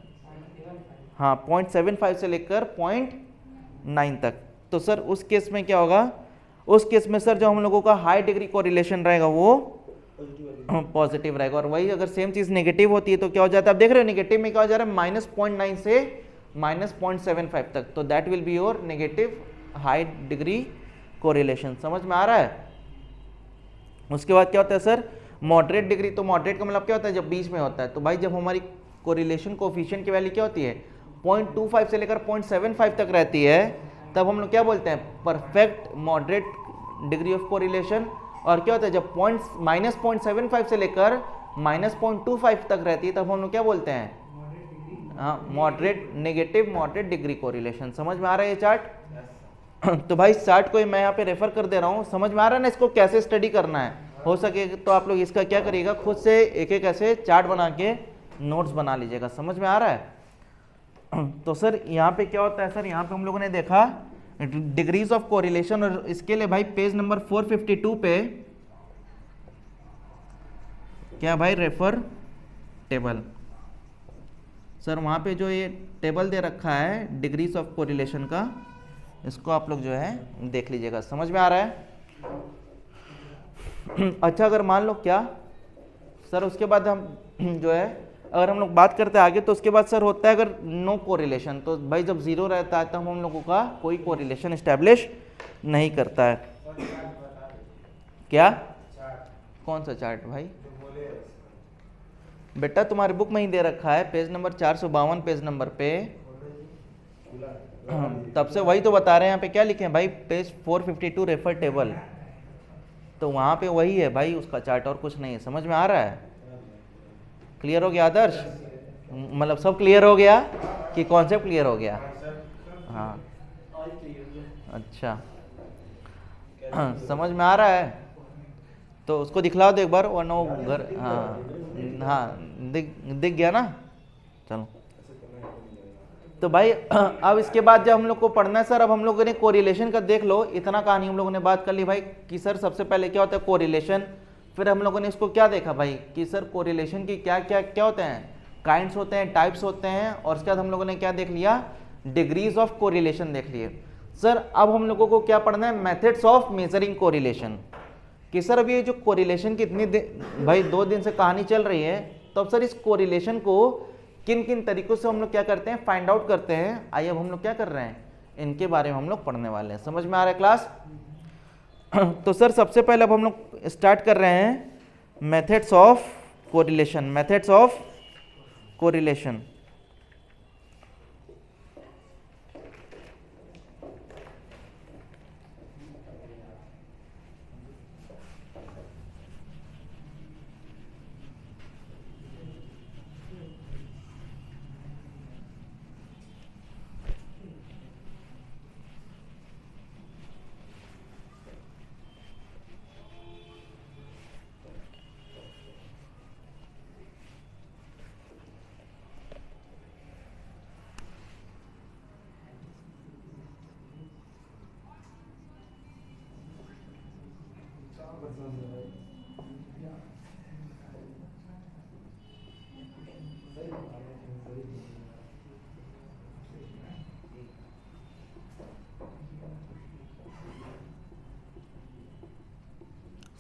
हाँ 0.75 से लेकर 0.9 तक। तो सर उस केस में क्या होगा, उस केस में सर जो हम लोगों का हाई डिग्री कोरिलेशन रहेगा वो पॉजिटिव रहेगा। और वही अगर सेम चीज नेगेटिव होती है तो क्या हो जाता है, आप देख रहे हो नेगेटिव में क्या हो जा रहा है, -0.9 से -0.75 तक। तो that will be your negative high degree correlation. समझ में आ रहा है? उसके बाद क्या होता है सर, मॉडरेट डिग्री। तो मॉडरेट का मतलब क्या होता है, जब बीच में होता है। तो भाई जब हमारी कोरिलेशन कोफिशिएंट की वैल्यू क्या होती है, 0.25 से लेकर 0.75 तक रहती है, तब हम लोग क्या बोलते हैं, perfect moderate degree of correlation. और क्या होता है, जब -0.75 से लेकर -0.25 तक रहती है, तब हम लोग क्या बोलते हैं, हाँ moderate negative moderate degree correlation. समझ में आ रहा है ये चार्ट? तो भाई चार्ट को मैं यहाँ पे रेफर कर दे रहा हूँ। समझ में आ रहा है ना, इसको कैसे स्टडी करना है? हो सके तो आप लोग इसका क्या करिएगा, खुद से एक एक ऐसे चार्ट बना के नोट्स बना लीजिएगा। समझ में आ रहा है? तो सर यहाँ पे क्या होता है सर, यहाँ पे हम लोगों ने देखा डिग्रीज ऑफ कोरिलेशन, और इसके लिए भाई पेज नंबर 452 पे क्या भाई, रेफर टेबल। सर वहाँ पे जो ये टेबल दे रखा है डिग्रीज ऑफ कोरिलेशन का, इसको आप लोग जो है देख लीजिएगा। समझ में आ रहा है? अच्छा अगर मान लो क्या सर, उसके बाद हम जो है अगर हम लोग बात करते हैं आगे तो उसके बाद सर होता है अगर नो कोरिलेशन, तो भाई जब जीरो रहता है तो हम लोगों का कोई कोरिलेशन एस्टेब्लिश नहीं करता है। क्या कौन सा चार्ट भाई? बेटा तुम्हारे बुक में ही दे रखा है पेज नंबर 452 पेज नंबर पे। तब से वही तो बता रहे हैं, यहाँ पे क्या लिखे हैं भाई, पेज 452 रेफर टेबल, तो वहाँ पे वही है भाई उसका चार्ट और कुछ नहीं है। समझ में आ रहा है? क्लियर हो गया आदर्श? मतलब सब क्लियर हो गया कि कॉन्सेप्ट क्लियर हो गया? हाँ अच्छा समझ में आ रहा है? तो उसको दिखला दो एक बार, वरना वो घर, हाँ हाँ दिख गया ना। चलो तो भाई अब इसके बाद जब हम लोग को पढ़ना है सर, अब हम लोगों ने कोरिलेशन का देख लो, इतना कहानी हम लोगों ने बात कर ली भाई कि सर सबसे पहले क्या होता है कोरिलेशन, फिर हम लोगों ने इसको क्या देखा भाई कि सर कोरिलेशन की क्या क्या क्या होते हैं, काइंड्स होते हैं, टाइप्स होते हैं, और उसके बाद हम लोगों ने क्या देख लिया, डिग्रीज ऑफ कोरिलेशन देख लिए। सर अब हम लोगों को क्या पढ़ना है, मेथड्स ऑफ मेजरिंग कोरिलेशन, कि सर अब ये जो कोरिलेशन की इतनी भाई 2 दिन से कहानी चल रही है, तो अब सर इस कोरिलेशन को किन किन तरीकों से हम लोग क्या करते हैं, फाइंड आउट करते हैं। आइए अब हम लोग क्या कर रहे हैं, इनके बारे में हम लोग पढ़ने वाले हैं। समझ में आ रहा है क्लास? तो सर सबसे पहले अब हम लोग स्टार्ट कर रहे हैं methods of correlation. Methods of correlation,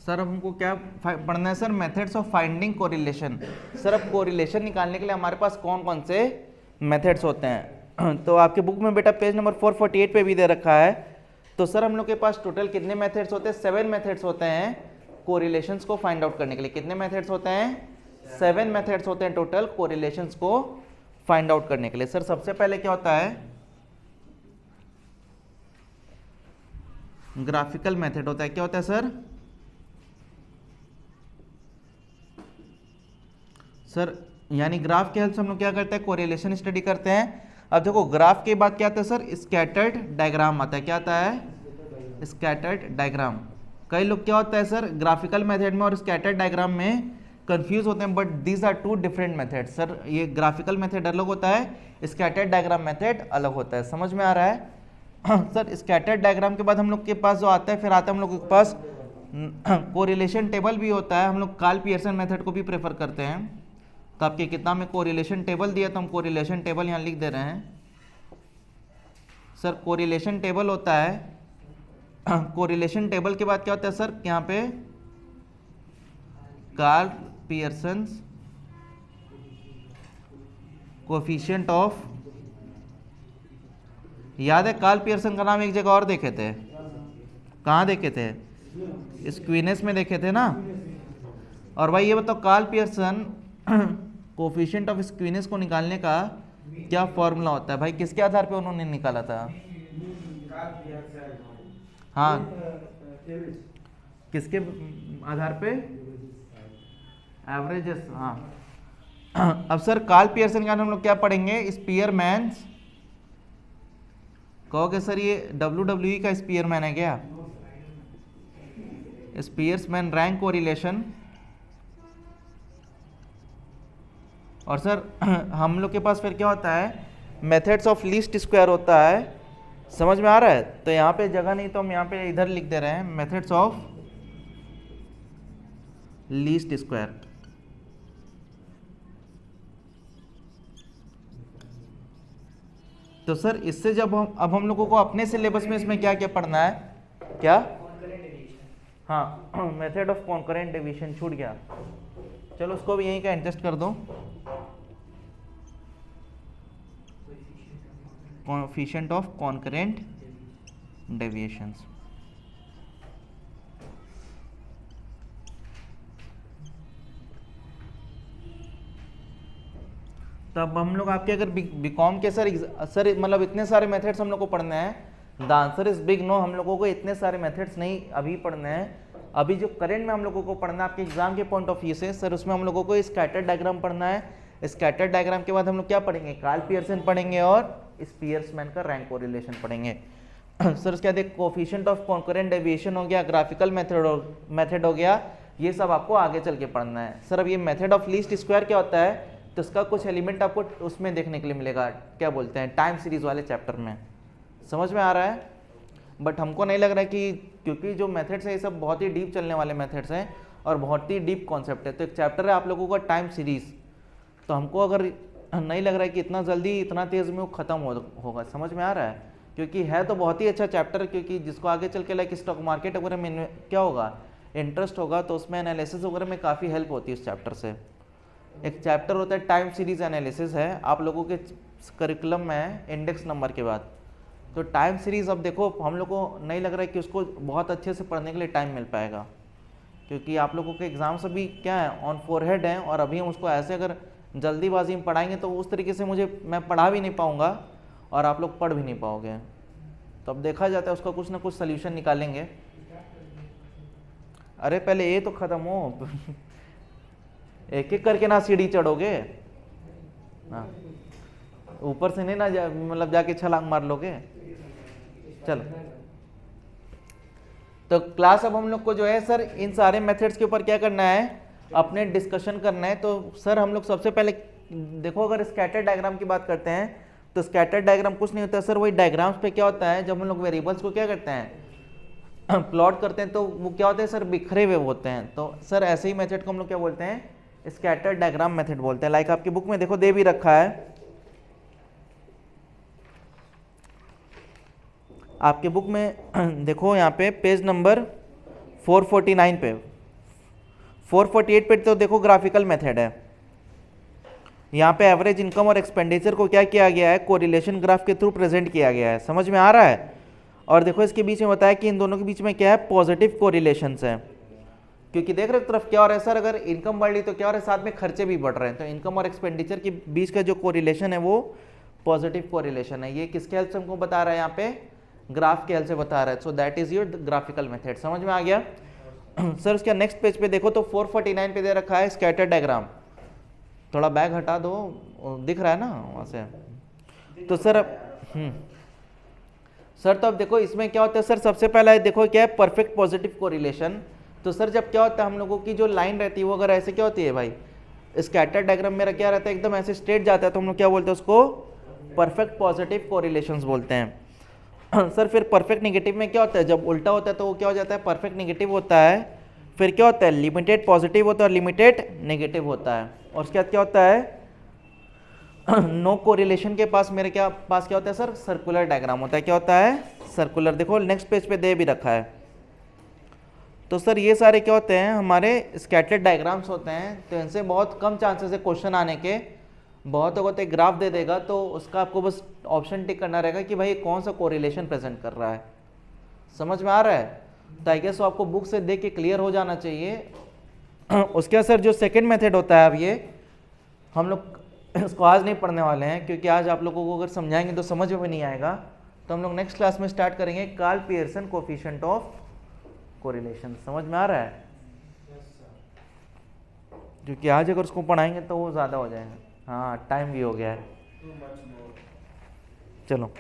sir अब हमको क्या पढ़ना है sir, methods of finding correlation. Sir अब कोरिलेशन निकालने के लिए हमारे पास कौन कौन से मेथड्स होते हैं, तो आपके बुक में बेटा पेज नंबर 448 पे भी दे रखा है। तो सर हम लोग के पास टोटल कितने मेथड्स होते हैं, 7 मेथड्स होते हैं कोरिलेशंस को फाइंड आउट करने के लिए। कितने मेथड्स होते हैं, 7 मेथड्स होते हैं टोटल कोरिलेशंस को फाइंड आउट करने के लिए। सर सबसे पहले क्या होता है, ग्राफिकल मेथड होता है। क्या होता है सर? सर यानी ग्राफ के हेल्प से हम लोग क्या करते हैं, कोरिलेशन स्टडी करते हैं। अब देखो ग्राफ के बाद क्या आता है सर, स्कैटर्ड डायग्राम आता है। क्या आता है, स्कैटर्ड डायग्राम। कई लोग क्या होता है सर, ग्राफिकल मेथड में और स्कैटर्ड डायग्राम में कंफ्यूज होते हैं, but these are 2 different method. Sir ये ग्राफिकल मेथड अलग होता है, स्कैटर्ड डायग्राम मेथड अलग होता है। समझ में आ रहा है? सर स्कैटर्ड डायग्राम के बाद हम लोग के पास जो आता है, फिर आता है हम लोग के पास कोरिलेशन टेबल भी होता है। हम लोग कार्ल पियर्सन मेथड को भी प्रेफर करते हैं। तो आपके किताब में कोरिलेशन टेबल दिया, तो हम कोरिलेशन टेबल यहाँ लिख दे रहे हैं। सर कोरिलेशन टेबल होता है, कोरिलेशन टेबल के बाद क्या होता है सर, यहाँ पे कार्ल पियर्सन कोएफिशिएंट ऑफ, याद है कार्ल पियर्सन का नाम एक जगह और देखे थे, कहाँ देखे थे, स्क्वीनेस में देखे थे ना। और भाई ये बताओ कार्ल पियर्सन कोएफिशिएंट ऑफ स्क्वीनेस को निकालने का क्या फॉर्मूला होता है भाई, किसके आधार पे उन्होंने निकाला था? हाँ किसके आधार पे, एवरेजेस। हाँ अब सर कार्ल पियर्सन का हम लोग क्या पढ़ेंगे, स्पीयरमैन्स। कहोगे सर ये WWE का स्पीयरमैन है क्या, स्पीयरमैन रैंक कोरिलेशन। और सर हम लोग के पास फिर क्या होता है, मेथड्स ऑफ लीस्ट स्क्वायर होता है। समझ में आ रहा है? तो यहाँ पे जगह नहीं तो हम यहाँ पे इधर लिख दे रहे हैं, मेथड्स ऑफ लीस्ट स्क्वायर। तो सर इससे जब अब हम लोगों को अपने सिलेबस में इसमें क्या क्या पढ़ना है, क्या, हाँ मेथड ऑफ कॉन्करेंट डिवीजन छूट गया, चलो उसको भी यहीं का एडजस्ट कर दो। Coefficient of concurrent deviations. तब हम लोग आपके अगर बीकॉम के सर मतलब इतने सारे मेथड्स हम लोग को पढ़ने हैं, the answer is big no. हम लोगों को इतने सारे मेथड्स नहीं अभी पढ़ने हैं। अभी जो करंट में हम लोगों को पढ़ना है आपके एग्जाम के पॉइंट ऑफ व्यू से सर, उसमें हम लोगों को स्कैटर डायग्राम पढ़ना है। स्कैटर डायग्राम के बाद हम लोग क्या पढ़ेंगे, कार्ल पियर्सन पढ़ेंगे और स्पीयर्समैन का रैंक कोरिलेशन पढ़ेंगे। सर उसके बाद एक कोएफिशिएंट ऑफ कॉन्करेंट डेविएशन हो गया, ग्राफिकल मेथड हो गया, ये सब आपको आगे चल के पढ़ना है। सर अब ये मेथड ऑफ लीस्ट स्क्वायर क्या होता है, तो इसका कुछ एलिमेंट आपको उसमें देखने के लिए मिलेगा, क्या बोलते हैं, टाइम सीरीज वाले चैप्टर में। समझ में आ रहा है? बट हमको नहीं लग रहा है कि, क्योंकि जो मेथड्स है ये सब बहुत ही डीप चलने वाले मेथड्स हैं और बहुत ही डीप कॉन्सेप्ट है। तो एक चैप्टर है आप लोगों का टाइम सीरीज, तो हमको अगर नहीं लग रहा है कि इतना जल्दी इतना तेज़ में वो ख़त्म होगा। समझ में आ रहा है? क्योंकि है तो बहुत ही अच्छा चैप्टर, क्योंकि जिसको आगे चल के लाइक स्टॉक मार्केट वगैरह में क्या होगा, इंटरेस्ट होगा, तो उसमें एनालिसिस वगैरह में काफ़ी हेल्प होती है उस चैप्टर से। एक चैप्टर होता है टाइम सीरीज एनालिसिस है, आप लोगों के करिकुलम में है इंडेक्स नंबर के बाद। तो टाइम सीरीज अब देखो हम लोग को नहीं लग रहा है कि उसको बहुत अच्छे से पढ़ने के लिए टाइम मिल पाएगा, क्योंकि आप लोगों के एग्जाम्स अभी क्या है, ऑन फोरहेड हैं, और अभी हम उसको ऐसे अगर जल्दीबाजी में पढ़ाएंगे तो उस तरीके से मैं पढ़ा भी नहीं पाऊँगा और आप लोग पढ़ भी नहीं पाओगे। तो अब देखा जाता है उसका कुछ ना कुछ सल्यूशन निकालेंगे। अरे पहले ये तो ख़त्म हो एक एक करके ना सीढ़ी चढ़ोगे, हाँ ऊपर से नहीं ना मतलब जाके छलांग मार लोगे। चलो तो क्लास अब हम लोग को जो है सर इन सारे मेथड्स के ऊपर क्या करना है, अपने डिस्कशन करना है। तो सर हम लोग सबसे पहले देखो, अगर स्कैटर डायग्राम की बात करते हैं तो स्कैटर डायग्राम कुछ नहीं होता सर, वही डायग्राम्स पे क्या होता है, जब हम लोग वेरिएबल्स को क्या करते हैं, प्लॉट करते हैं, तो वो क्या होते हैं सर, बिखरे हुए होते हैं। तो सर ऐसे ही मेथड को हम लोग क्या बोलते हैं, स्कैटर डायग्राम मेथड बोलते हैं। लाइक आपकी बुक में देखो दे भी रखा है, आपके बुक में देखो यहाँ पे पेज नंबर 449 पे, 448 पे तो देखो ग्राफिकल मेथड है। यहाँ पे एवरेज इनकम और एक्सपेंडिचर को क्या किया गया है, कोरिलेशन ग्राफ के थ्रू प्रेजेंट किया गया है। समझ में आ रहा है? और देखो इसके बीच में बताया कि इन दोनों के बीच में क्या है, पॉजिटिव कोरिलेशंस है, क्योंकि देख रहे हो तरफ क्या हो रहा है सर, अगर इनकम बढ़ रही तो क्या हो रहा है, साथ में खर्चे भी बढ़ रहे हैं। तो इनकम और एक्सपेंडिचर के बीच का जो कोरिलेशन है वो पॉजिटिव कोरिलेशन है। ये किसके हेल्प से हमको बता रहा है, यहाँ पे ग्राफ के हेल्प से बता रहा है। So that is your graphical method. समझ में आ गया? सर उसके नेक्स्ट पेज पे देखो तो 449 पे दे रखा है स्कैटर डायग्राम। थोड़ा बैग हटा दो, दिख रहा है ना वहाँ से। तो सर सर तो अब देखो इसमें क्या होता है सर, सबसे पहला है देखो क्या है, परफेक्ट पॉजिटिव कोरिलेशन। तो सर जब क्या होता है, हम लोगों की जो लाइन रहती है वो अगर ऐसे क्या होती है भाई, स्कैटर डायग्राम मेरा क्या रहता है, एकदम ऐसे स्ट्रेट जाता है, तो हम लोग क्या बोलते हैं उसको, परफेक्ट पॉजिटिव कोरिलेशंस बोलते हैं। सर फिर परफेक्ट नेगेटिव में क्या होता है, जब उल्टा होता है तो वो क्या हो जाता है, परफेक्ट नेगेटिव होता है। फिर क्या होता है, लिमिटेड पॉजिटिव होता है और लिमिटेड नेगेटिव होता है। और उसके बाद क्या होता है, नो कोरिलेशन के पास मेरे पास क्या होता है सर, सर्कुलर डायग्राम होता है। क्या होता है, सर्कुलर। देखो नेक्स्ट पेज पे दे भी रखा है। तो सर ये सारे क्या होते हैं, हमारे स्कैटर्ड डायग्राम्स होते हैं। तो इनसे बहुत कम चांसेस है क्वेश्चन आने के। बहुत होगा तो एक ग्राफ दे देगा, तो उसका आपको बस ऑप्शन टिक करना रहेगा कि भाई कौन सा कोरिलेशन प्रेजेंट कर रहा है। समझ में आ रहा है? तो आई गेस आपको बुक से देख के क्लियर हो जाना चाहिए। उसके बाद सर जो सेकंड मेथड होता है, अब ये हम लोग इसको आज नहीं पढ़ने वाले हैं, क्योंकि आज आप लोगों को अगर समझाएंगे तो समझ में नहीं आएगा। तो हम लोग नेक्स्ट क्लास में स्टार्ट करेंगे Karl Pearson coefficient of correlation. समझ में आ रहा है? क्योंकि आज अगर उसको पढ़ाएंगे तो वो ज़्यादा हो जाएगा। हाँ टाइम भी हो गया है। चलो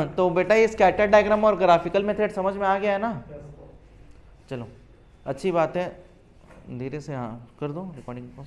तो बेटा ये स्कैटर डायग्राम और ग्राफिकल मेथड समझ में आ गया है ना? चलो अच्छी बात है, धीरे से हाँ कर दो रिकॉर्डिंग को।